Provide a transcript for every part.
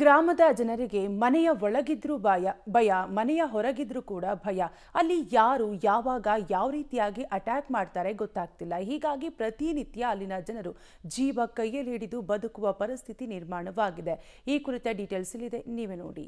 ಗ್ರಾಮದ ಜನರಿಗೆ ಮನೆಯ ಒಳಗಿದ್ರೂ ಭಯ, ಮನೆಯ ಹೊರಗಿದ್ರೂ ಕೂಡ ಭಯ. ಅಲ್ಲಿ ಯಾರು ಯಾವಾಗ ಯಾವ ರೀತಿಯಾಗಿ ಅಟ್ಯಾಕ್ ಮಾಡ್ತಾರೆ ಗೊತ್ತಾಗ್ತಿಲ್ಲ. ಹೀಗಾಗಿ ಪ್ರತಿನಿತ್ಯ ಅಲ್ಲಿನ ಜನರು ಜೀವ ಕೈಯಲ್ಲಿ ಹಿಡಿದು ಬದುಕುವ ಪರಿಸ್ಥಿತಿ ನಿರ್ಮಾಣವಾಗಿದೆ. ಈ ಕುರಿತ ಡೀಟೇಲ್ಸ್ ಇಲ್ಲಿದೆ, ನೀವೇ ನೋಡಿ.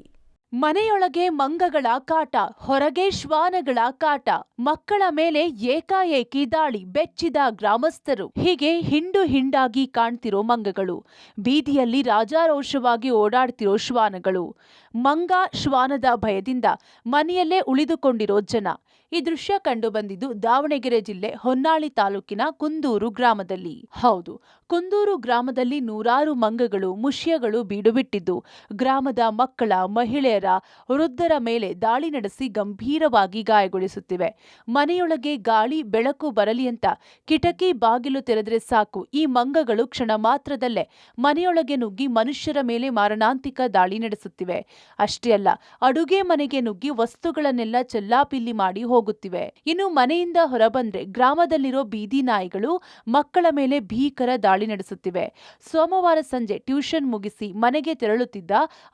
ಮನೆಯೊಳಗೆ ಮಂಗಗಳ ಕಾಟ, ಹೊರಗೆ ಶ್ವಾನಗಳ ಕಾಟ, ಮಕ್ಕಳ ಮೇಲೆ ಏಕಾಏಕಿ ದಾಳಿ, ಬೆಚ್ಚಿದ ಗ್ರಾಮಸ್ಥರು. ಹೀಗೆ ಹಿಂಡು ಹಿಂಡಾಗಿ ಕಾಣ್ತಿರೋ ಮಂಗಗಳು, ಬೀದಿಯಲ್ಲಿ ರಾಜಾರೋಷವಾಗಿ ಓಡಾಡ್ತಿರೋ ಶ್ವಾನಗಳು, ಮಂಗ ಶ್ವಾನದ ಭಯದಿಂದ ಮನೆಯಲ್ಲೇ ಉಳಿದುಕೊಂಡಿರೋ ಜನ. ಈ ದೃಶ್ಯ ಕಂಡು ಬಂದಿದ್ದು ದಾವಣಗೆರೆ ಜಿಲ್ಲೆ ಹೊನ್ನಾಳಿ ತಾಲೂಕಿನ ಕುಂದೂರು ಗ್ರಾಮದಲ್ಲಿ. ಹೌದು, ಕುಂದೂರು ಗ್ರಾಮದಲ್ಲಿ ನೂರಾರು ಮಂಗಗಳು, ಮುಷ್ಯಗಳು ಬೀಡುಬಿಟ್ಟಿದ್ದು ಗ್ರಾಮದ ಮಕ್ಕಳ, ಮಹಿಳೆಯರ, ವೃದ್ಧರ ಮೇಲೆ ದಾಳಿ ನಡೆಸಿ ಗಂಭೀರವಾಗಿ ಗಾಯಗೊಳಿಸುತ್ತಿವೆ. ಮನೆಯೊಳಗೆ ಗಾಳಿ ಬೆಳಕು ಬರಲಿ ಅಂತ ಕಿಟಕಿ ಬಾಗಿಲು ತೆರೆದ್ರೆ ಸಾಕು, ಈ ಮಂಗಗಳು ಕ್ಷಣ ಮಾತ್ರದಲ್ಲೇ ಮನೆಯೊಳಗೆ ನುಗ್ಗಿ ಮನುಷ್ಯರ ಮೇಲೆ ಮಾರಣಾಂತಿಕ ದಾಳಿ ನಡೆಸುತ್ತಿವೆ. ಅಷ್ಟೇ ಅಲ್ಲ, ಅಡುಗೆ ಮನೆಗೆ ನುಗ್ಗಿ ವಸ್ತುಗಳನ್ನೆಲ್ಲ ಚೆಲ್ಲಾಪಿಲ್ಲಿ ಮಾಡಿ ಹೋಗುತ್ತಿವೆ. ಇನ್ನು ಮನೆಯಿಂದ ಹೊರಬಂದ್ರೆ ಗ್ರಾಮದಲ್ಲಿರೋ ಬೀದಿ ನಾಯಿಗಳು ಮಕ್ಕಳ ಮೇಲೆ ಭೀಕರ ದಾಳಿ ನಡೆಸುತ್ತಿವೆ. ಸೋಮವಾರ ಸಂಜೆ ಟ್ಯೂಷನ್ ಮುಗಿಸಿ ಮನೆಗೆ ತೆರಳುತ್ತಿದ್ದ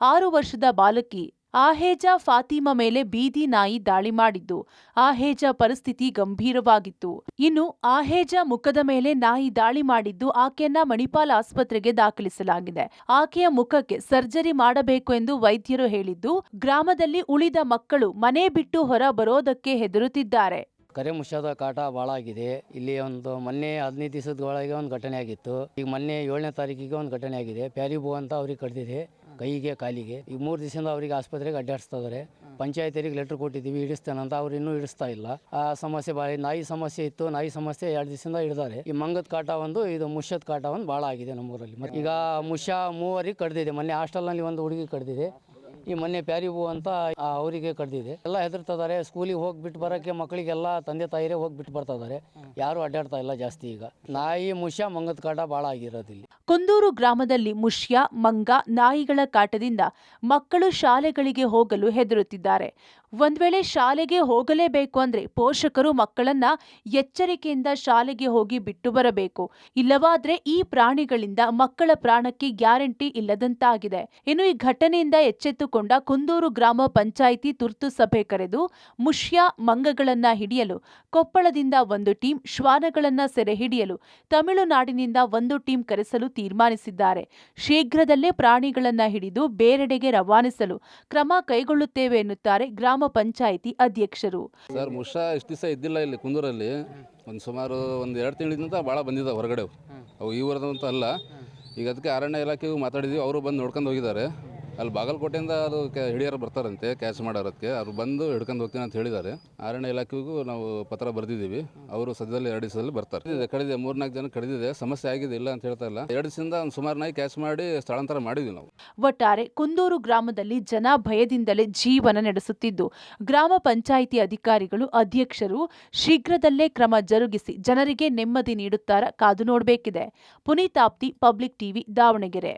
6 ವರ್ಷದ ಬಾಲಕಿ ಆಹೇಜಾ ಫಾತಿಮಾ ಮೇಲೆ ಬೀದಿ ನಾಯಿ ದಾಳಿ ಮಾಡಿದ್ದು, ಆಹೇಜಾ ಪರಿಸ್ಥಿತಿ ಗಂಭೀರವಾಗಿತ್ತು. ಇನ್ನು ಆಹೇಜಾ ಮುಖದ ಮೇಲೆ ನಾಯಿ ದಾಳಿ ಮಾಡಿದ್ದು ಆಕೆಯನ್ನ ಮಣಿಪಾಲ್ ಆಸ್ಪತ್ರೆಗೆ ದಾಖಲಿಸಲಾಗಿದೆ. ಆಕೆಯ ಮುಖಕ್ಕೆ ಸರ್ಜರಿ ಮಾಡಬೇಕು ಎಂದು ವೈದ್ಯರು ಹೇಳಿದ್ದು, ಗ್ರಾಮದಲ್ಲಿ ಉಳಿದ ಮಕ್ಕಳು ಮನೆ ಬಿಟ್ಟು ಹೊರ ಬರೋದಕ್ಕೆ ಹೆದರುತ್ತಿದ್ದಾರೆ. ಕರೆ ಮುಷ್ಯದ ಕಾಟ ಭಾಳ ಆಗಿದೆ. ಇಲ್ಲಿ ಮೊನ್ನೆ 15 ದಿವಸದ ಒಳಗೆ ಒಂದು ಘಟನೆ ಆಗಿತ್ತು. ಈಗ ಮೊನ್ನೆ 7ನೇ ತಾರೀಕಿಗೆ ಒಂದು ಘಟನೆ ಆಗಿದೆ. ಪ್ಯಾರಿಬೋ ಅಂತ ಅವ್ರಿಗೆ ಕಡ್ದಿದೆ, ಕೈಗೆ ಕಾಲಿಗೆ. ಈಗ 3 ದಿವಸದಿಂದ ಅವರಿಗೆ ಆಸ್ಪತ್ರೆಗೆ ಅಡ್ಡಾಡಿಸ್ತಾ ಇದ್ದಾರೆ. ಪಂಚಾಯತಿಗೆ ಲೆಟರ್ ಕೊಟ್ಟಿದ್ದೀವಿ, ಹಿಡಿಸ್ತೇನಂತ. ಅವ್ರು ಇನ್ನೂ ಹಿಡಿಸ್ತಾ ಇಲ್ಲ. ಆ ಸಮಸ್ಯೆ ಭಾಳ, ನಾಯಿ ಸಮಸ್ಯೆ ಇತ್ತು. ನಾಯಿ ಸಮಸ್ಯೆ 2 ದಿವಸದಿಂದ ಹಿಡಿದಾರೆ. ಈ ಮಂಗದ ಕಾಟ ಇದು ಮುಷ್ಯದ ಕಾಟ ಭಾಳ ಆಗಿದೆ ನಮ್ಮೂರಲ್ಲಿ. ಈಗ ಮುಷ್ಯ 3 ಕಡ್ದಿದೆ. ಮೊನ್ನೆ ಹಾಸ್ಟೆಲ್ನಲ್ಲಿ ಒಂದು ಹುಡುಗಿ ಕಡ್ದಿದೆ. ಈ ಮೊನ್ನೆ ಪ್ಯಾರಿಬು ಅಂತ ಅವರಿಗೆ ಕಡ್ದಿದೆ. ಎಲ್ಲ ಹೆದರ್ತಿದ್ದಾರೆ. ಸ್ಕೂಲಿಗೆ ಹೋಗ್ಬಿಟ್ಟು ಬರೋಕ್ಕೆ ಮಕ್ಕಳಿಗೆಲ್ಲ ತಂದೆ ತಾಯಿರೇ ಹೋಗ್ಬಿಟ್ಟು ಬರ್ತಾ ಇದ್ದಾರೆ. ಯಾರು ಅಡ್ಡಾಡ್ತಾ ಇಲ್ಲ ಜಾಸ್ತಿ. ಈಗ ನಾಯಿ, ಮುಷ್ಯ, ಮಂಗದ ಕಾಟ ಭಾಳ ಆಗಿರೋದಿಲ್ಲ. ಕುಂದೂರು ಗ್ರಾಮದಲ್ಲಿ ಮುಷ್ಯ, ಮಂಗ, ನಾಯಿಗಳ ಕಾಟದಿಂದ ಮಕ್ಕಳು ಶಾಲೆಗಳಿಗೆ ಹೋಗಲು ಹೆದರುತ್ತಿದ್ದಾರೆ. ಒಂದ್ ವೇಳೆ ಶಾಲೆಗೆ ಹೋಗಲೇಬೇಕು ಅಂದ್ರೆ ಪೋಷಕರು ಮಕ್ಕಳನ್ನ ಎಚ್ಚರಿಕೆಯಿಂದ ಶಾಲೆಗೆ ಹೋಗಿ ಬಿಟ್ಟು ಬರಬೇಕು. ಇಲ್ಲವಾದ್ರೆ ಈ ಪ್ರಾಣಿಗಳಿಂದ ಮಕ್ಕಳ ಪ್ರಾಣಕ್ಕೆ ಗ್ಯಾರಂಟಿ ಇಲ್ಲದಂತಾಗಿದೆ. ಇನ್ನು ಈ ಘಟನೆಯಿಂದ ಎಚ್ಚೆತ್ತುಕೊಂಡ ಕುಂದೂರು ಗ್ರಾಮ ಪಂಚಾಯಿತಿ ತುರ್ತು ಸಭೆ ಕರೆದು ಮುಷ್ಯ, ಮಂಗಗಳನ್ನ ಹಿಡಿಯಲು ಕೊಪ್ಪಳದಿಂದ ಒಂದು ಟೀಮ್, ಶ್ವಾನಗಳನ್ನ ಸೆರೆ ಹಿಡಿಯಲು ತಮಿಳುನಾಡಿನಿಂದ ಒಂದು ಟೀಮ್ ಕರೆಸಲು ತೀರ್ಮಾನಿಸಿದ್ದಾರೆ. ಶೀಘ್ರದಲ್ಲೇ ಪ್ರಾಣಿಗಳನ್ನ ಹಿಡಿದು ಬೇರೆಡೆಗೆ ರವಾನಿಸಲು ಕ್ರಮ ಕೈಗೊಳ್ಳುತ್ತೇವೆ ಎನ್ನುತ್ತಾರೆ ಗ್ರಾಮ ಪಂಚಾಯಿತಿ ಅಧ್ಯಕ್ಷರು. ಸರ್, ಮುಷ್ಯ ಇಷ್ಟು ದಿವಸ ಇದ್ದಿಲ್ಲ ಇಲ್ಲಿ ಕುಂದೂರಲ್ಲಿ. ಸುಮಾರು 2 ತಿಂಗಳಿಂದ ಭಾಳ ಬಂದಿದ್ದಾವೆ ಹೊರಗಡೆ. ಅವು ಈ ಊರದಂತ ಅಲ್ಲ. ಈಗ ಅದಕ್ಕೆ ಅರಣ್ಯ ಇಲಾಖೆಗೂ ಮಾತಾಡಿದ್ವಿ. ಅವರು ಬಂದು ನೋಡ್ಕೊಂಡು ಹೋಗಿದ್ದಾರೆ. ಅಲ್ಲಿ ಬಾಗಲಕೋಟೆಯಿಂದ ಅದು ಹಿಡಿಯೋರು ಬರ್ತಾರಂತೆ, ಕ್ಯಾಚ್ ಮಾಡೋದಕ್ಕೆ. ಅವ್ರು ಬಂದು ಹಿಡ್ಕೊಂಡು ಹೋಗ್ತೀನಿ ಅಂತ ಹೇಳಿದ್ದಾರೆ. ಅರಣ್ಯ ಇಲಾಖೆಗೂ ನಾವು ಪತ್ರ ಬರೆದಿದ್ದೀವಿ. ಅವರು ಸದ್ಯದಲ್ಲಿ 2 ದಿವಸದಲ್ಲಿ ಬರ್ತಾರೆ. ಕಡಿದೆ 3-4 ಜನ ಕಡಿದಿದೆ. ಸಮಸ್ಯೆ ಆಗಿದೆ, ಇಲ್ಲ ಅಂತ ಹೇಳ್ತಾ ಇಲ್ಲ. 2 ದಿವಸದಿಂದ ಒಂದು ಸುಮಾರು ನಾಯಿ ಕ್ಯಾಚ್ ಮಾಡಿ ಸ್ಥಳಾಂತರ ಮಾಡಿದ್ವಿ ನಾವು. ಒಟ್ಟಾರೆ ಕುಂದೂರು ಗ್ರಾಮದಲ್ಲಿ ಜನ ಭಯದಿಂದಲೇ ಜೀವನ ನಡೆಸುತ್ತಿದ್ದು, ಗ್ರಾಮ ಪಂಚಾಯಿತಿ ಅಧಿಕಾರಿಗಳು, ಅಧ್ಯಕ್ಷರು ಶೀಘ್ರದಲ್ಲೇ ಕ್ರಮ ಜರುಗಿಸಿ ಜನರಿಗೆ ನೆಮ್ಮದಿ ನೀಡುತ್ತಾರಾ ಕಾದು ನೋಡಬೇಕಿದೆ. ಪುನೀತ್ ಆಪ್ತಿ, ಪಬ್ಲಿಕ್ ಟಿವಿ, ದಾವಣಗೆರೆ.